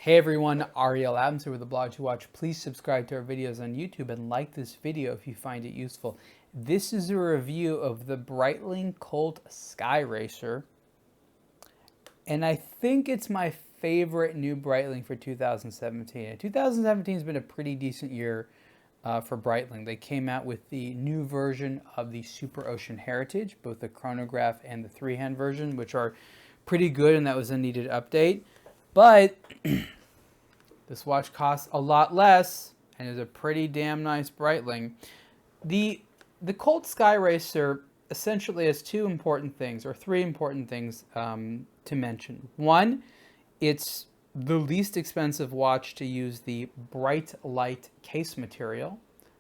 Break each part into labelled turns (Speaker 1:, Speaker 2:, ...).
Speaker 1: Hey everyone, Ariel Adams here with aBlogtoWatch. Please subscribe to our videos on YouTube and like this video if you find it useful. This is a review of the Breitling Colt Skyracer, and I think it's my favorite new Breitling for 2017. And 2017 has been a pretty decent year for Breitling. They came out with the new version of the Super Ocean Heritage, both the chronograph and the three-hand version, which are pretty good, and that was a needed update. But this watch costs a lot less and is a pretty damn nice Breitling. The Colt Skyracer essentially has two important things, or three important things to mention. One, it's the least expensive watch to use the bright light case material.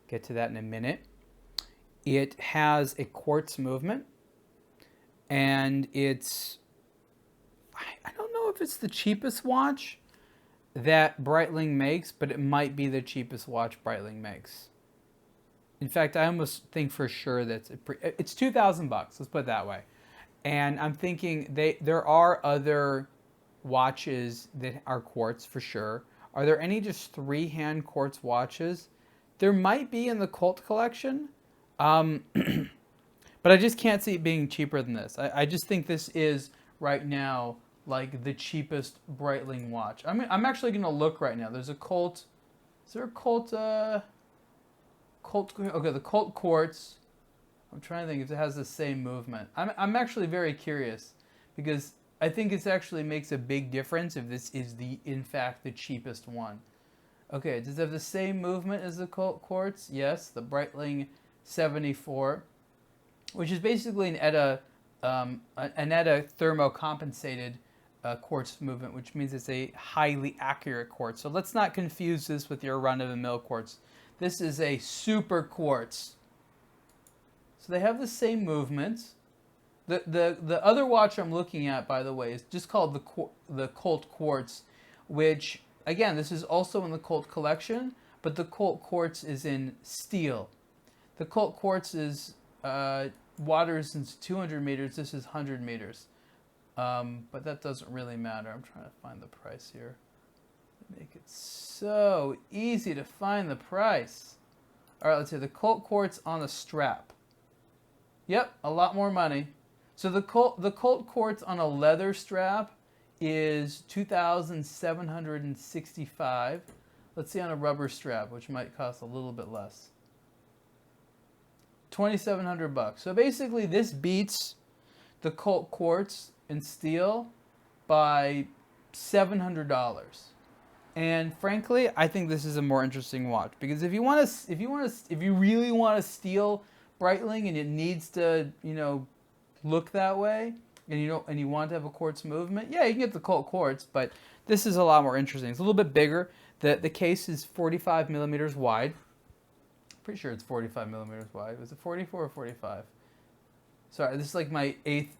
Speaker 1: Get to that in a minute. It has a quartz movement, and it's, I don't know if it's the cheapest watch that Breitling makes, but it might be the cheapest watch Breitling makes. In fact, I almost think for sure that it's $2,000 bucks. Let's put it that way. And I'm thinking there are other watches that are quartz for sure. Are there any just three-hand quartz watches? There might be in the Colt collection, but I just can't see it being cheaper than this. I just think this is right now like the cheapest Breitling watch. I'm actually going to look right now. There's a Colt. Is there a Colt? Okay, the Colt Quartz. I'm trying to think if it has the same movement. I'm actually very curious because I think it actually makes a big difference if this is in fact the cheapest one. Okay, does it have the same movement as the Colt Quartz? Yes, the Breitling 74, which is basically an ETA thermocompensated quartz movement, which means it's a highly accurate quartz. So let's not confuse this with your run-of-the-mill quartz. This is a Superquartz. So they have the same movements. The other watch I'm looking at, by the way, is just called the Colt Quartz, which, again, this is also in the Colt collection, but the Colt Quartz is in steel. The Colt Quartz is waters into 200 meters. This is 100 meters. But that doesn't really matter. I'm trying to find the price here. Make it so easy to find the price. All right, let's see. The Colt Quartz on the strap. Yep, a lot more money. So the Colt Quartz on a leather strap is $2,765. Let's see on a rubber strap, which might cost a little bit less. $2,700 bucks. So basically, this beats the Colt Quartz in steel by $700. And frankly, I think this is a more interesting watch because if you really want to steal Breitling and it needs to, look that way, and you want to have a quartz movement, yeah, you can get the Colt Quartz, but this is a lot more interesting. It's a little bit bigger. The case is 45 millimeters wide. Pretty sure it's 45 millimeters wide. Was it 44 or 45? Sorry, this is like my eighth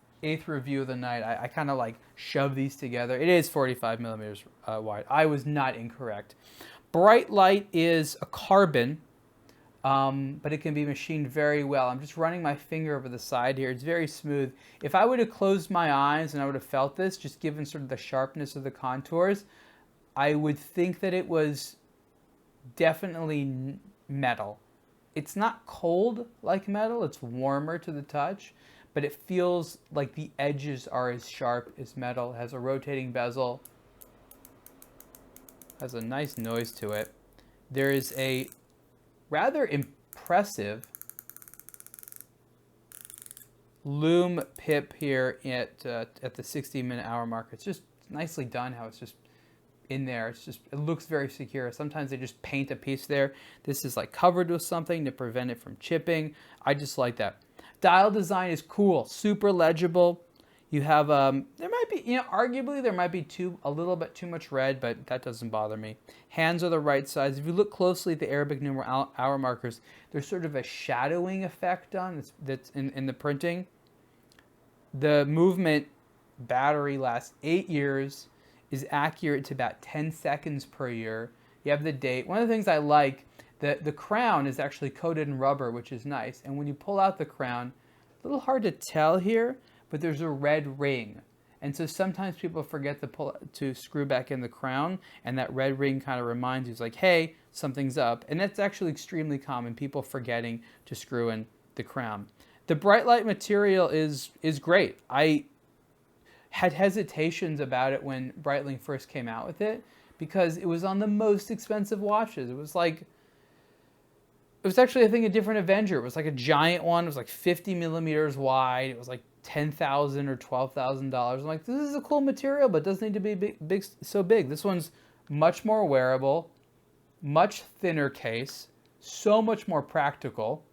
Speaker 1: review of the night. I kind of like shove these together. It is 45 millimeters wide. I was not incorrect. Bright light is a carbon, but it can be machined very well. I'm just running my finger over the side here. It's very smooth. If I would have closed my eyes and I would have felt this, just given sort of the sharpness of the contours, I would think that it was definitely metal. It's not cold like metal. It's warmer to the touch, but it feels like the edges are as sharp as metal. It has a rotating bezel. Has a nice noise to it. There is a rather impressive lume pip here at the 60-minute hour mark. It's just nicely done how it's just in there. It looks very secure. Sometimes they just paint a piece there. This is like covered with something to prevent it from chipping. I just like that. Dial design is cool, super legible. You have there might be, arguably there might be a little bit too much red, but that doesn't bother me. Hands are the right size. If you look closely at the Arabic numeral hour markers, there's sort of a shadowing effect done that's in the printing. The movement battery lasts 8 years, is accurate to about 10 seconds per year. You have the date. One of the things I like, the crown is actually coated in rubber, which is nice. And when you pull out the crown, a little hard to tell here, but there's a red ring. And so sometimes people forget to screw back in the crown, and that red ring kind of reminds you, it's like, hey, something's up. And that's actually extremely common, people forgetting to screw in the crown. The Breitling material is great. I had hesitations about it when Breitling first came out with it, because it was on the most expensive watches. It was actually, I think, a different Avenger. It was like a giant one. It was like 50 millimeters wide. It was like $10,000 or $12,000. I'm like, this is a cool material, but it doesn't need to be so big. This one's much more wearable, much thinner case, so much more practical,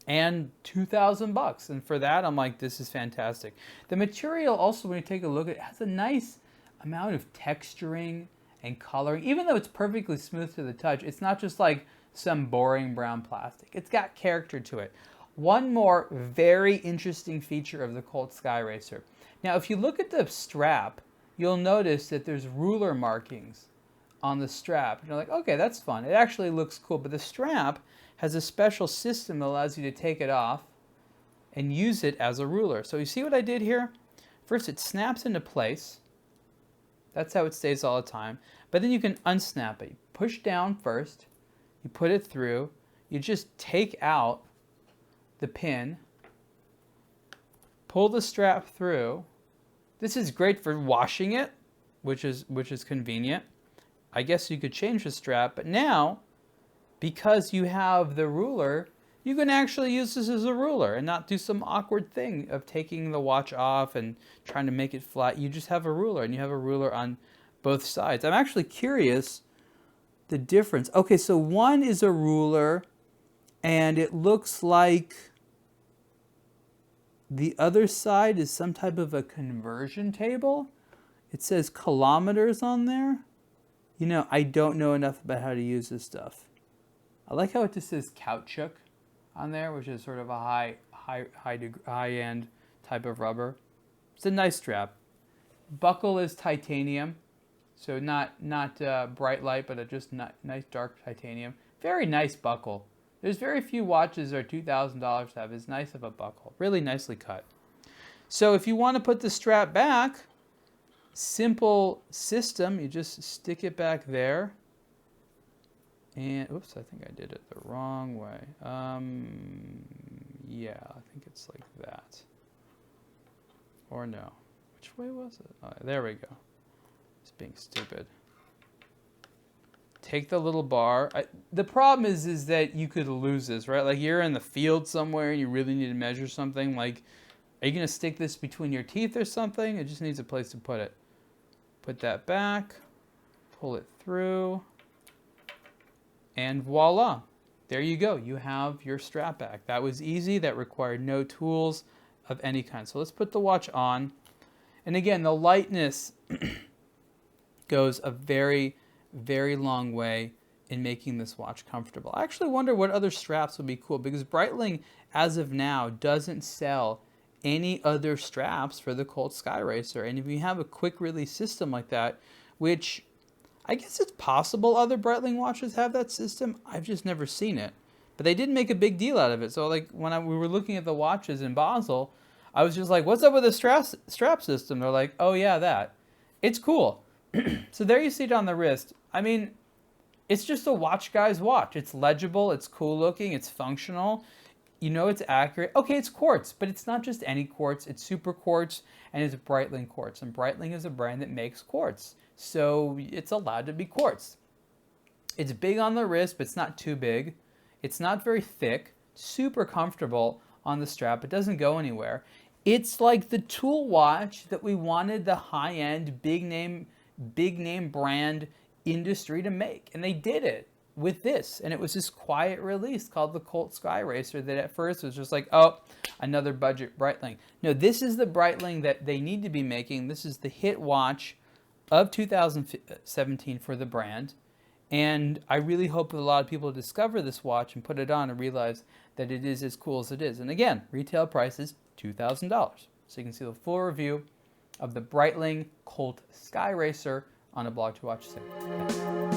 Speaker 1: and $2,000. And for that, I'm like, this is fantastic. The material also, when you take a look at it, has a nice amount of texturing and coloring. Even though it's perfectly smooth to the touch, it's not just like some boring brown plastic. It's got character to it. One more very interesting feature of the Colt Skyracer. Now, if you look at the strap, you'll notice that there's ruler markings on the strap. And you're like, okay, that's fun. It actually looks cool. But the strap has a special system that allows you to take it off and use it as a ruler. So you see what I did here? First, it snaps into place. That's how it stays all the time. But then you can unsnap it. You push down first. You put it through. You just take out the pin. Pull the strap through. This is great for washing it, which is convenient. I guess you could change the strap, but now, because you have the ruler, you can actually use this as a ruler and not do some awkward thing of taking the watch off and trying to make it flat. You just have a ruler, and you have a ruler on both sides. I'm actually curious the difference. Okay, so one is a ruler, and it looks like the other side is some type of a conversion table. It says kilometers on there. You know, I don't know enough about how to use this stuff. I like how it just says caoutchouc on there, which is sort of a high-end type of rubber. It's a nice strap. Buckle is titanium, so not bright light, but just nice dark titanium. Very nice buckle. There's very few watches that are $2,000 to have as nice of a buckle. Really nicely cut. So if you want to put the strap back, simple system. You just stick it back there. And, oops, I think I did it the wrong way. Yeah, I think it's like that. Or no. Which way was it? Oh, there we go. Just being stupid. Take the little bar. The problem is that you could lose this, right? Like you're in the field somewhere and you really need to measure something. Like, are you going to stick this between your teeth or something? It just needs a place to put it. Put that back. Pull it through. And voila. There you go. You have your strap back. That was easy. That required no tools of any kind. So let's put the watch on. And again, the lightness goes a very, very long way in making this watch comfortable. I actually wonder what other straps would be cool, because Breitling, as of now, doesn't sell any other straps for the Colt Skyracer. And if you have a quick release system like that, which I guess it's possible other Breitling watches have that system, I've just never seen it. But they didn't make a big deal out of it. So like when we were looking at the watches in Basel, I was just like, what's up with the strap system? They're like, oh yeah, that. It's cool. So there you see it on the wrist. I mean, it's just a watch guy's watch. It's legible, it's cool looking, it's functional. You know it's accurate. Okay, it's quartz, but it's not just any quartz. It's Superquartz, and it's Breitling quartz. And Breitling is a brand that makes quartz. So it's allowed to be quartz. It's big on the wrist, but it's not too big. It's not very thick. Super comfortable on the strap. It doesn't go anywhere. It's like the tool watch that we wanted the high-end, big name brand industry to make. And they did it with this. And it was this quiet release called the Colt Skyracer that at first was just like, oh, another budget Breitling. No, this is the Breitling that they need to be making. This is the hit watch of 2017 for the brand. And I really hope that a lot of people discover this watch and put it on and realize that it is as cool as it is. And again, retail price is $2,000. So you can see the full review of the Breitling Colt Skyracer on aBlogtoWatch soon.